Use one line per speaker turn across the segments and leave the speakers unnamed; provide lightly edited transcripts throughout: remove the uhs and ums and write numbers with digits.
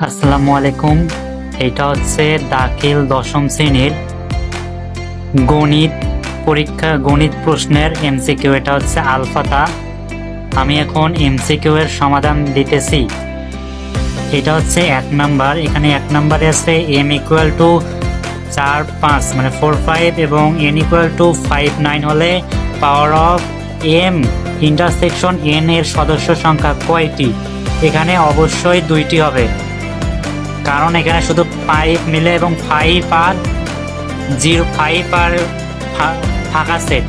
আসসালামু আলাইকুম। এটা হচ্ছে দাখিল দশম শ্রেণীর গণিত গণিত প্রশ্নের এমসিকিউ। এটা হচ্ছে আলফাতা। আমি এখন এমসিকিউ এর সমাধান দিতেছি। এটা হচ্ছে 1 নাম্বার। এখানে 1 নাম্বারে আছে m ইকুয়াল টু 4 5 মানে 4 5 এবং n ইকুয়াল টু 5 9 হলে power of m intersection n এর সদস্য সংখ্যা কয়টি? এখানে অবশ্যই 2টি হবে, কারণ এখানে শুধু 5 মিলে এবং 5 আর 5 আর ফাঁকা সেট,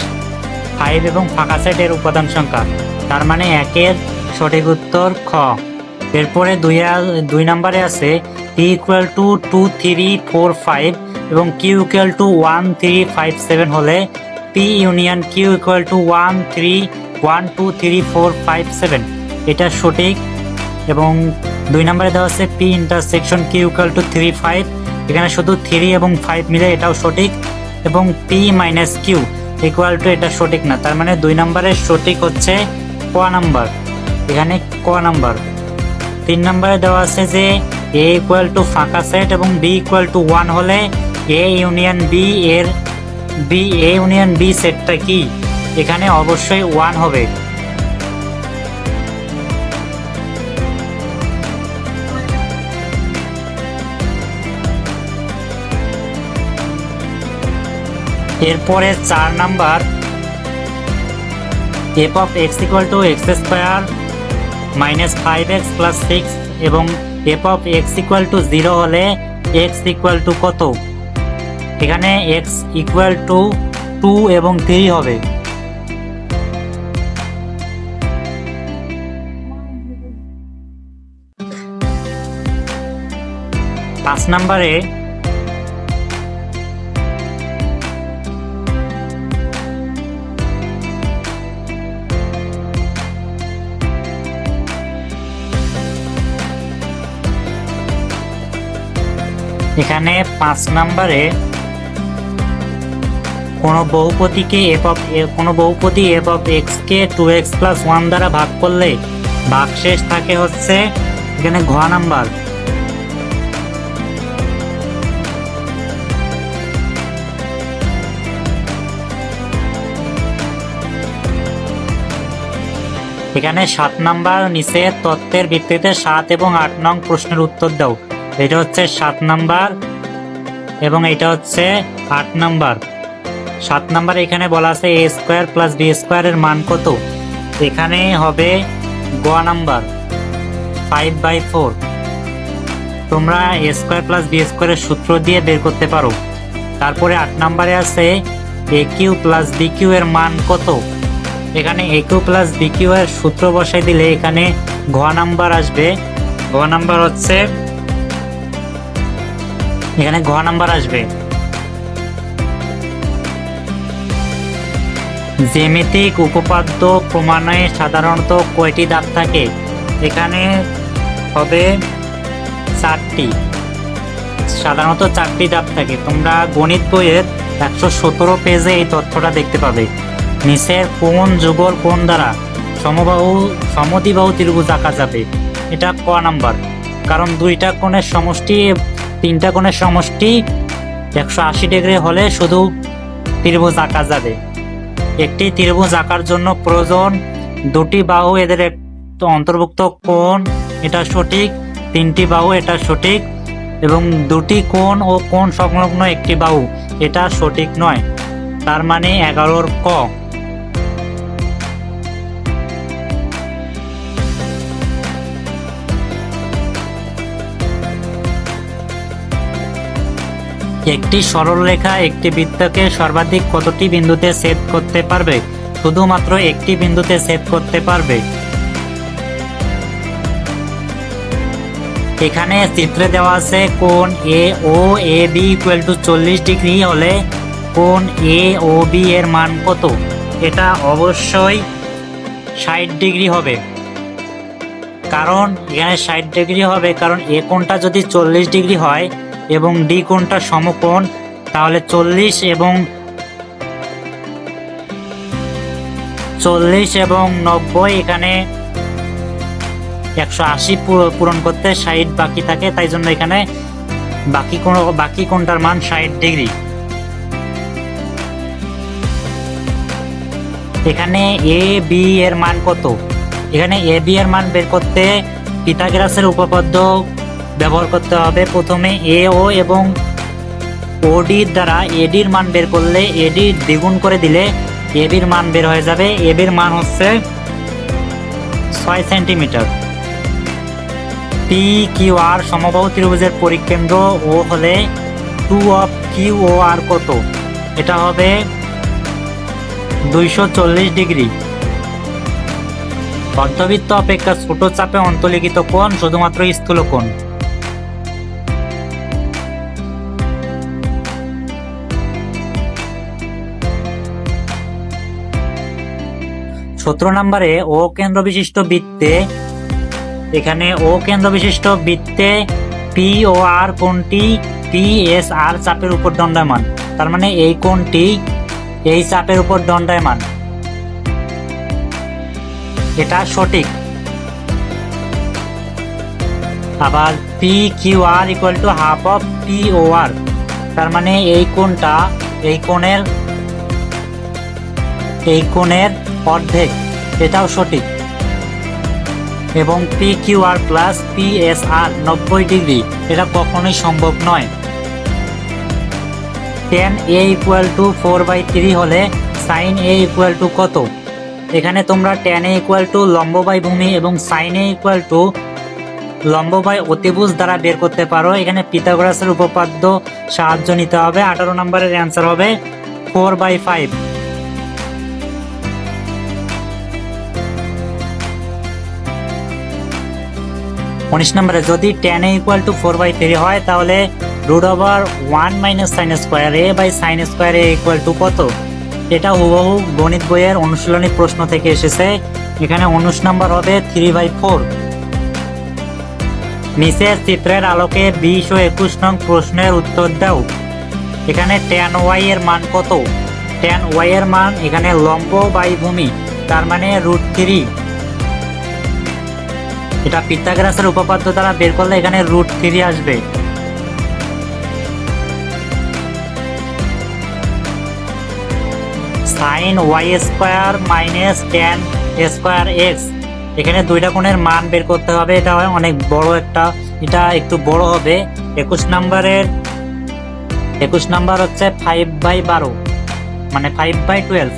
5 এবং ফাঁকা সেটের উপাদান সংখ্যা, তার মানে 1-এর সঠিক উত্তর খ। এরপরে 2 নম্বরে আছে p ইকুয়াল টু 2 3 4 5 এবং q ইকুয়াল টু 1 3 5 7 হলে p union q equal to 1 3 1 2 3 4 5 7, এটা সঠিক। এবং 2 নম্বরে দেওয়া আছে p intersection q equal to 3 5, এখানে শুধু 3 এবং 5 মিলে, এটাও সঠিক। এবং p minus q equal to, এটা সঠিক না, তার মানে 2 নম্বরের সঠিক হচ্ছে ক নাম্বার, এখানে ক নাম্বার। 3 নম্বরে দেওয়া আছে যে a ইকুয়াল টু ফাঁকা সেট এবং b ইকুয়াল টু 1 হলে a ইউনিয়ন b সেটটা কি? এখানে অবশ্যই 1 হবে। এরপরে 4 number f of x equal to x square minus 5x plus 6 এবং f of x equal to 0 হলে x ইকুয়াল টু কত? এখানে x ইকুয়াল টু 2 এবং 3 হবে। পাঁচ নম্বরে এখানে 5 নম্বরে কোনো বহুপদী f of x K 2x plus 1 দ্বারা ভাগ করলে ভাগশেষ থাকে হচ্ছে এখানে ঘ নাম্বার। এখানে 7 নাম্বার, নিচে তথ্যের ভিত্তিতে 7 এবং 8 নং প্রশ্নের উত্তর দাও। এটা হচ্ছে 7 নাম্বার এবং এটা হচ্ছে 8 নাম্বার। 7 নাম্বার এখানে বলা আছে a স্কোয়ার প্লাস b স্কোয়ারের মান কত? এখানে হবে গ নাম্বার 5/4। তোমরা a স্কোয়ার প্লাস b স্কোয়ারের সূত্র দিয়ে বের করতে পারো। তারপরে 8 নাম্বারে আছে aq প্লাস bq এর মান কত? এখানে aq প্লাস bq এর সূত্র বসাই দিলে এখানে ঘ নাম্বার আসবে। ঘ নাম্বার হচ্ছে এখানে ঘ নাম্বার আসবে। জ্যামিতিক উপপাদ্য প্রমাণে সাধারণত কয়টি ধাপ থাকে? এখানে হবে 4টি, সাধারণত 4টি ধাপ থাকে। তোমরা গণিত বইয়ের 117 পেজে এই তথ্যটা দেখতে পাবে। নিচের কোন যুগল কোণ দ্বারা সমদ্বিবাহু ত্রিভুজ আঁকা যাবে? এটা ক নাম্বার, কারণ 2টা কোণের সমষ্টি 3টা কোণের সমষ্টি 180 ডিগ্রি হলে শুধু ত্রিভুজ আঁকা যাবে। একটি ত্রিভুজ আঁকার জন্য প্রয়োজন 2টি বাহু, এদের অন্তর্ভুক্ত কোণ, এটা সঠিক। 3টি বাহু, এটা সঠিক। এবং 2টি কোণ ও কোণ সংলগ্ন একটি বাহু, এটা সঠিক নয়, তার মানে 11-র ক। একটি সরলরেখা একটি বৃত্তকে সর্বাধিক কতটি বিন্দুতে ছেদ করতে পারবে? শুধুমাত্র একটি বিন্দুতে ছেদ করতে পারবে। এখানে চিত্রে দেওয়া আছে কোণ এ ও A B equal to 40 degree হলে কোণ এ ও বি এর মান কত? এটা অবশ্যই 60 ডিগ্রি হবে, কারণ এখানে 60 ডিগ্রি হবে, কারণ এ কোণটা যদি 40 ডিগ্রি হয় এবং ডি কোণটা সমকোণ, তাহলে 40 এবং 90 এখানে 180 পূরণ করতে 60 বাকি থাকে, তাই জন্য এখানে বাকি কোণটার মান 60 ডিগ্রি। এখানে এ বি এর মান কত? এখানে এ বি এর মান বের করতে পিথাগোরাসের উপপাদ্য ব্যবহার করতে হবে। প্রথমে এ ও এবং ওডির দ্বারা এডির মান বের করলে এডি দ্বিগুণ করে দিলে এবির মান বের হয়ে যাবে। এবির মান হচ্ছে 6 সেন্টিমিটার। পি কিউ আর সমবাহু ত্রিভুজের পরিকেন্দ্র ও হলে 2 অফ কিউ ও আর কত? এটা হবে 240 ডিগ্রি। অর্ধবৃত্ত অপেক্ষা ছোট চাপে অন্তর্লিখিত কোণ শুধুমাত্র স্থূল কোণ। সতেরো নম্বরে ও কেন্দ্র বিশিষ্ট বৃত্তে, এখানে ও কেন্দ্র বিশিষ্ট বৃত্তে পি ও আর কোণটি পি এস আর চাপের উপর দণ্ডায়মান, তার মানে এই কোণটি এই চাপের উপর দণ্ডায়মান, এটা সঠিক। আবার P Q R equal to half of P O R, তার মানে এই কোণটা এই কোণের অর্ধেক, এটাও সঠিক। এবং পি কিউ আর প্লাস পি এস আর 90 ডিগ্রি, এটা কখনোই সম্ভব নয়। tan a ইকুয়াল টু 4/3 হলে sin a ইকুয়াল টু কত? এখানে তোমরা tan a ইকুয়াল টু লম্ব বাই ভূমি এবং sin a ইকুয়াল টু লম্ব বাই অতিভুজ দ্বারা বের করতে পারো। এখানে পিথাগোরাসের উপপাদ্য সাহায্য নিতে হবে। 18 নম্বরের অ্যান্সার হবে 4/5। 19 নম্বরে যদি tan a ইকুয়াল টু 4/3 হয় তাহলে √1 - sin square a by sin square a equal to কত? এটা হুবহু গণিত বইয়ের অনুশীলনী প্রশ্ন থেকে এসেছে। এখানে 19 নম্বর হবে 3/4। নিচের চিত্রের আলোকে 20 ও 21 নং প্রশ্নের উত্তর দাও। এখানে tan y এর মান কত? tan y এর মান এখানে লম্ব বাই ভূমি, তার মানে √3। এটা পিথাগোরাসের উপপাদ্য দ্বারা বের করলে এখানে √3 আসবে। sin y square minus tan square x, এখানে দুইটা কোণের মান বের করতে হবে। এটা হয় অনেক বড় একটা, এটা একটু বড় হবে। 21 নাম্বার হচ্ছে 5/12, মানে 5/12।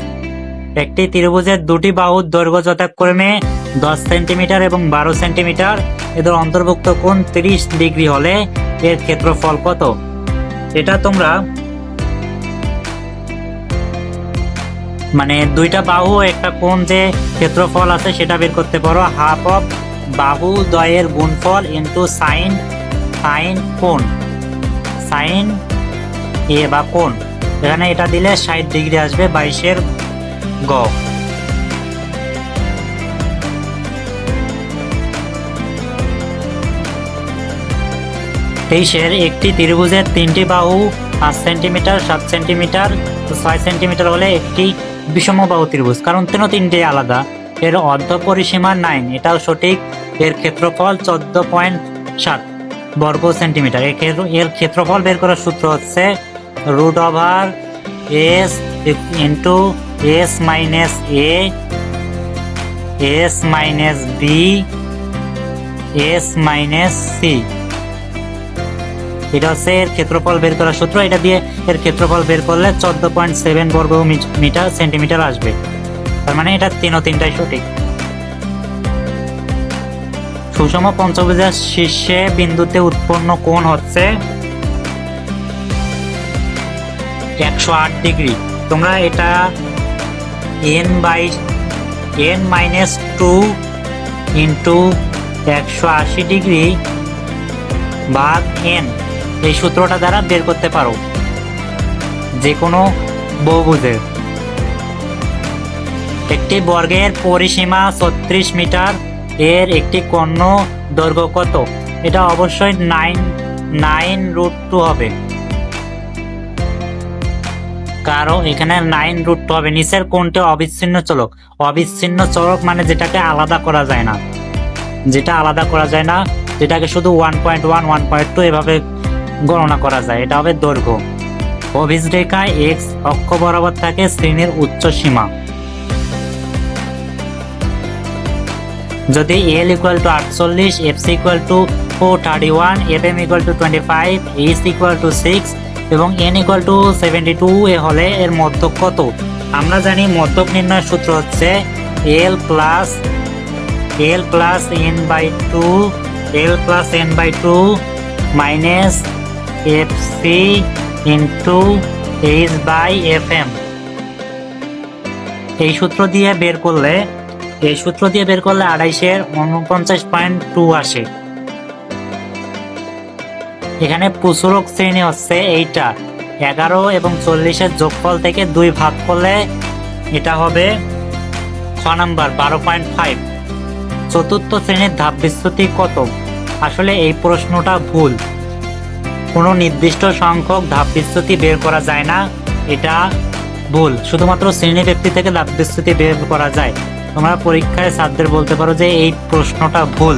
একটি ত্রিভুজের দুটি বাহুর দৈর্ঘ্য যথাক্রমে 10 সেন্টিমিটার এবং 12 সেন্টিমিটার, এদের অন্তর্ভুক্ত কোণ 30 ডিগ্রি হলে এর ক্ষেত্রফল কত? এটা তোমরা মানে দুইটা বাহু একটা কোণ যে ক্ষেত্রফল আছে সেটা বের করতে পারো। হাফ অফ বাহু দ্বয়ের গুণফল ইন্টু সাইন কোণ, সাইন এ বা কোণ, এখানে এটা দিলে 60 ডিগ্রি আসবে। 22 গ। 23 একটি ত্রিভুজের তিনটি বাহু 5 সেন্টিমিটার, 7 সেন্টিমিটার, 6 সেন্টিমিটার হলে একটি বিষমবাহু ত্রিভুজ, কারণ তিনটে আলাদা। এর অর্ধ পরিসীমা 9, এটাও সঠিক। এর ক্ষেত্রফল 14.7 বর্গ সেন্টিমিটার। এর ক্ষেত্রফল বের করার সূত্র হচ্ছে √s into s minus a s minus b s minus c, এটা হচ্ছে এর ক্ষেত্রফল বের করার সূত্র। এটা দিয়ে এর ক্ষেত্রফল বের করলে 14.7 বর্গ সেন্টিমিটার আসবে, তার মানে এটা তিনটাই সঠিক। সুষম পঞ্চভুজের শীর্ষে বিন্দুতে উৎপন্ন কোণ হচ্ছে 108 ডিগ্রি। তোমরা এটা n/2 ইন্টু 180 ডিগ্রি ভাগ n, এই সূত্রটা দ্বারা বের করতে পারো যে কোনো বহুভুজের। একটি বর্গের পরিসীমা 36 মিটার, এর একটি কর্ণ দৈর্ঘ্য কত? এটা অবশ্যই 9√2 হবে, কারণ এখানে 9√2 হবে। নিচের কোণটি অবিচ্ছিন্ন চলক। অবিচ্ছিন্ন চলক মানে যেটাকে আলাদা করা যায় না। যেটা আলাদা করা যায় না, যেটাকে শুধু 1.1 1.2 এভাবে গণনা করা যায়। এটা হবে দৈর্ঘ্য। অভিজ্রেখায় এক্স অক্ষ বরাবর থাকে শ্রেণীর উচ্চ সীমা। যদি L equal to 48, FC equal to 31, FM equal to 25, H equal to 6 এবং এন ইকুয়াল টু 72 এ হলে এর মধ্যক কত? আমরা জানি মধ্যক নির্ণয়ের সূত্র হচ্ছে L plus N by two minus FC into H by FM. এই সূত্র দিয়ে বের করলে 28.2 আসে। এখানে প্রচুরক শ্রেণী হচ্ছে এইটা 11 এবং 40-এর যোগফল থেকে 2 ভাগ করলে এটা হবে খ নাম্বার 12.5। চতুর্থ শ্রেণীর ধাপ বিচ্যুতি কত? আসলে এই প্রশ্নটা ভুল। কোনো নির্দিষ্ট সংখ্যক ধাপ বিচ্যুতি বের করা যায় না, এটা ভুল। শুধুমাত্র শ্রেণী ব্যক্তি থেকে ধাপ বিচ্যুতি বের করা যায়। তোমরা পরীক্ষায় ছাত্রদের বলতে পারো যে এই প্রশ্নটা ভুল।